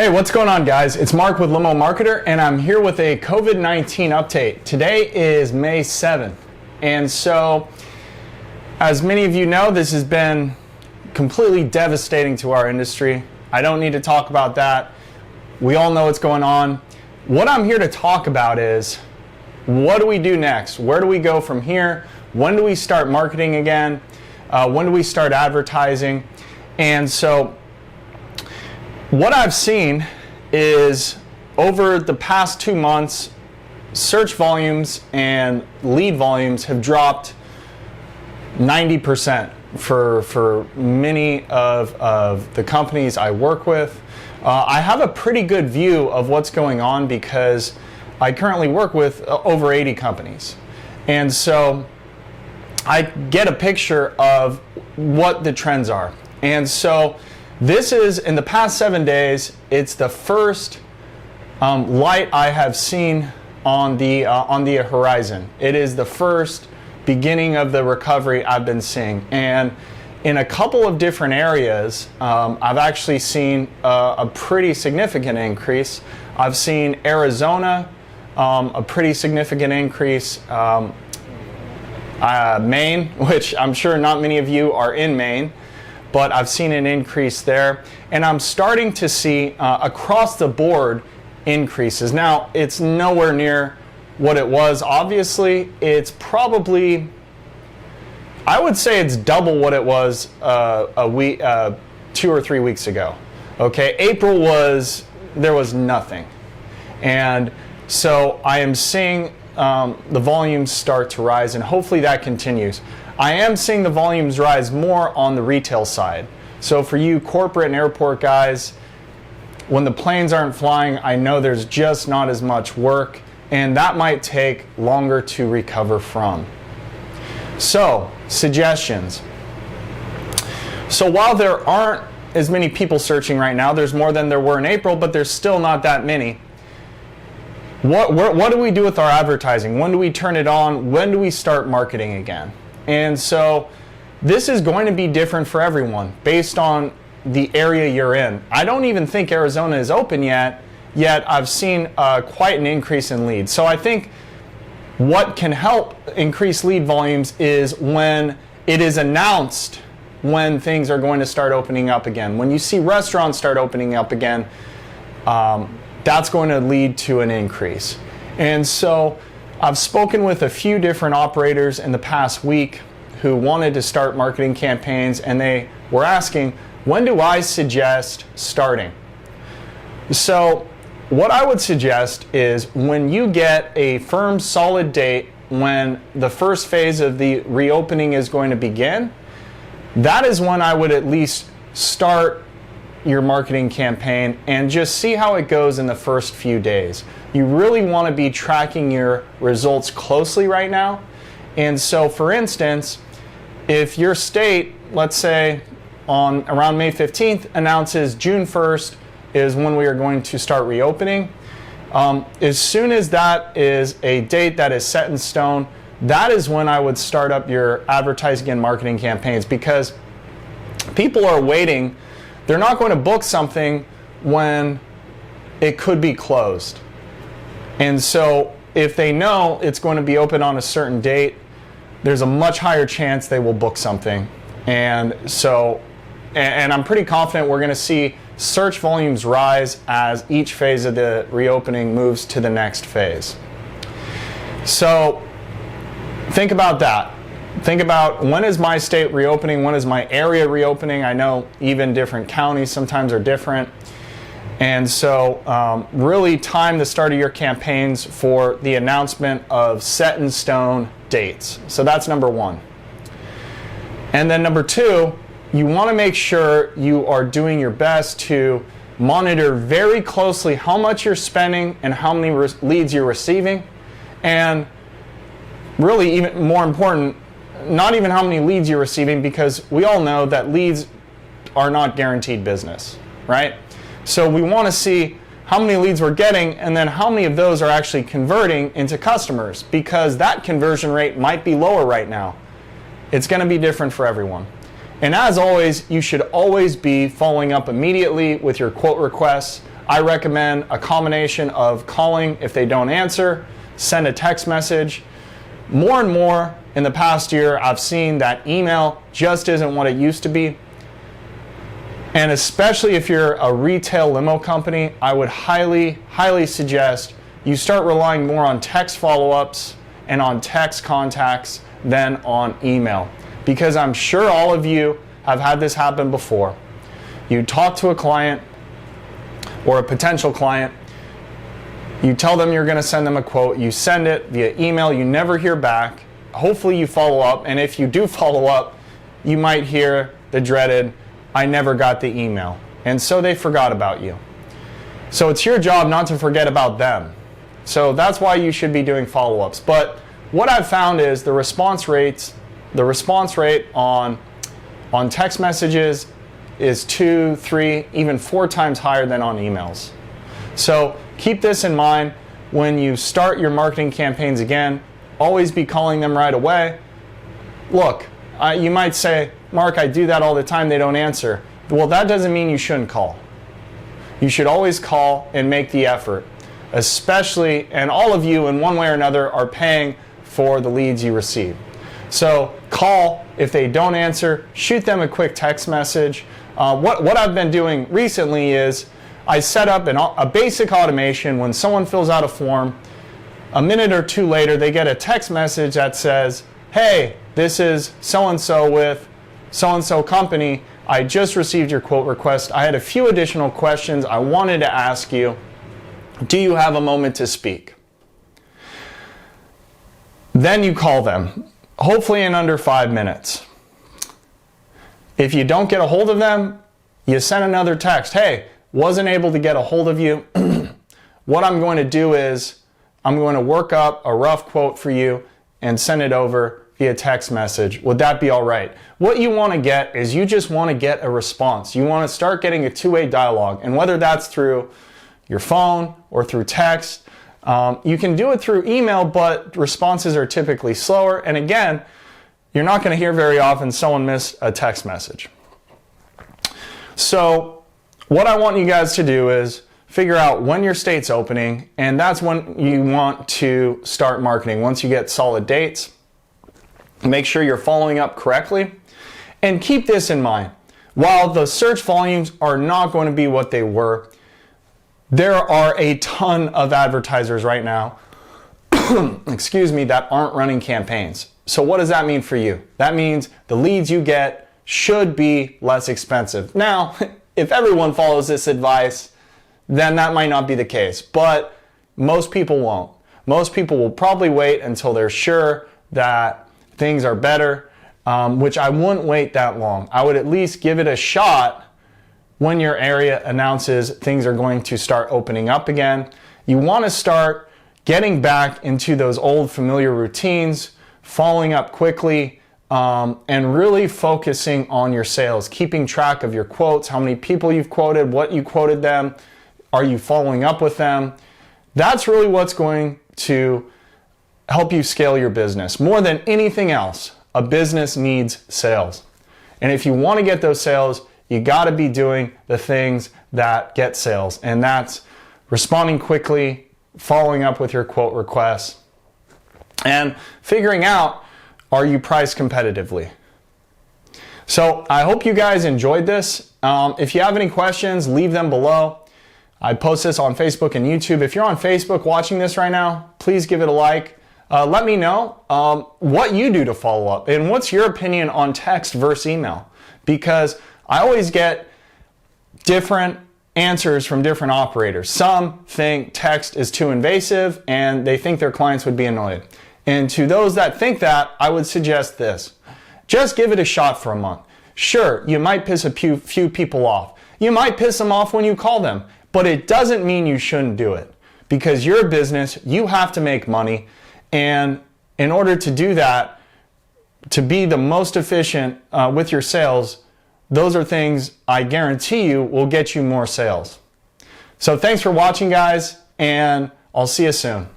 Hey, what's going on, guys? It's Mark with Limo Marketer, and I'm here with a COVID-19 update. Today is May 7th, and so as many of you know, this has been completely devastating to our industry. I don't need to talk about that. We all know what's going on. What I'm here to talk about is, what do we do next? Where do we go from here? When do we start marketing again? When do we start advertising? And so what I've seen is over the past 2 months, search volumes and lead volumes have dropped 90% for many of the companies I work with. I have a pretty good view of what's going on because I currently work with over 80 companies. And so I get a picture of what the trends are. And so this is, in the past 7 days, it's the first light I have seen on the horizon. It is the first beginning of the recovery I've been seeing. And in a couple of different areas, I've actually seen a pretty significant increase. I've seen Arizona, a pretty significant increase. Maine, which I'm sure not many of you are in Maine, but I've seen an increase there. And I'm starting to see across the board increases. Now, it's nowhere near what it was. Obviously, it's probably, I would say it's double what it was a week, 2 or 3 weeks ago. Okay, April there was nothing. And so I am seeing the volumes start to rise, and hopefully that continues. I am seeing the volumes rise more on the retail side. So for you corporate and airport guys, when the planes aren't flying, I know there's just not as much work, and that might take longer to recover from. So, suggestions. So while there aren't as many people searching right now, there's more than there were in April, but there's still not that many. What do we do with our advertising? When do we turn it on? When do we start marketing again? And so this is going to be different for everyone based on the area you're in. I don't even think Arizona is open yet I've seen quite an increase in leads. So I think what can help increase lead volumes is when it is announced when things are going to start opening up again. When you see restaurants start opening up again, that's going to lead to an increase. And so I've spoken with a few different operators in the past week who wanted to start marketing campaigns, and they were asking, when do I suggest starting? So what I would suggest is when you get a firm, solid date when the first phase of the reopening is going to begin, that is when I would at least start your marketing campaign and just see how it goes in the first few days. You really want to be tracking your results closely right now. And so, for instance, if your state, let's say around May 15th, announces June 1st is when we are going to start reopening, as soon as that is a date that is set in stone, that is when I would start up your advertising and marketing campaigns, because people are waiting. They're not going to book something when it could be closed. And so if they know it's going to be open on a certain date, there's a much higher chance they will book something. And so, and I'm pretty confident we're going to see search volumes rise as each phase of the reopening moves to the next phase. So think about that. Think about, when is my state reopening? When is my area reopening? I know even different counties sometimes are different. And so really time the start of your campaigns for the announcement of set in stone dates. So that's number one. And then number two, you want to make sure you are doing your best to monitor very closely how much you're spending and how many leads you're receiving. And really, even more important, not even how many leads you're receiving, because we all know that leads are not guaranteed business, right? So we want to see how many leads we're getting and then how many of those are actually converting into customers, because that conversion rate might be lower right now. It's going to be different for everyone. And as always, you should always be following up immediately with your quote requests. I recommend a combination of calling if they don't answer, send a text message. More and more in the past year, I've seen that email just isn't what it used to be. And especially if you're a retail limo company, I would highly, highly suggest you start relying more on text follow-ups and on text contacts than on email. Because I'm sure all of you have had this happen before. You talk to a client or a potential client, you tell them you're going to send them a quote, you send it via email, you never hear back. Hopefully you follow up, and if you do follow up, you might hear the dreaded, "I never got the email." And so they forgot about you. So it's your job not to forget about them. So that's why you should be doing follow-ups. But what I've found is the response rate on text messages is 2, 3, even 4 times higher than on emails. So keep this in mind when you start your marketing campaigns again. Always be calling them right away. Look, you might say, "Mark, I do that all the time, they don't answer." Well, that doesn't mean you shouldn't call. You should always call and make the effort, especially, and all of you in one way or another are paying for the leads you receive. So call. If they don't answer, shoot them a quick text message. What I've been doing recently is I set up a basic automation. When someone fills out a form, a minute or two later they get a text message that says, "Hey, this is so-and-so with so-and-so company. I just received your quote request. I had a few additional questions I wanted to ask you. Do you have a moment to speak?" Then you call them, hopefully in under 5 minutes. If you don't get a hold of them, you send another text. "Hey, wasn't able to get a hold of you. What I'm going to do is I'm going to work up a rough quote for you and send it over via text message. Would that be all right?" What you want to get is you just want to get a response. You want to start getting a two-way dialogue. And whether that's through your phone or through text, you can do it through email, but responses are typically slower. And again, you're not going to hear very often someone miss a text message. So what I want you guys to do is figure out when your state's opening, and that's when you want to start marketing. Once you get solid dates, make sure you're following up correctly. And keep this in mind. While the search volumes are not going to be what they were, there are a ton of advertisers right now, excuse me, that aren't running campaigns. So what does that mean for you? That means the leads you get should be less expensive. Now, if everyone follows this advice, then that might not be the case, but most people won't. Most people will probably wait until they're sure that things are better, which I wouldn't wait that long. I would at least give it a shot when your area announces things are going to start opening up again. You want to start getting back into those old familiar routines, following up quickly, and really focusing on your sales, keeping track of your quotes, how many people you've quoted, what you quoted them, are you following up with them? That's really what's going to help you scale your business. More than anything else, a business needs sales. And if you want to get those sales, you got to be doing the things that get sales. And that's responding quickly, following up with your quote requests, and figuring out, are you priced competitively? So I hope you guys enjoyed this. If you have any questions, leave them below. I post this on Facebook and YouTube. If you're on Facebook watching this right now, please give it a like. Let me know what you do to follow up and what's your opinion on text versus email, because I always get different answers from different operators. Some think text is too invasive and they think their clients would be annoyed. And to those that think that, I would suggest this. Just give it a shot for a month. Sure, you might piss a few people off. You might piss them off when you call them, but it doesn't mean you shouldn't do it, because you're a business, you have to make money, and in order to do that, to be the most efficient with your sales, those are things I guarantee you will get you more sales. So thanks for watching, guys, and I'll see you soon.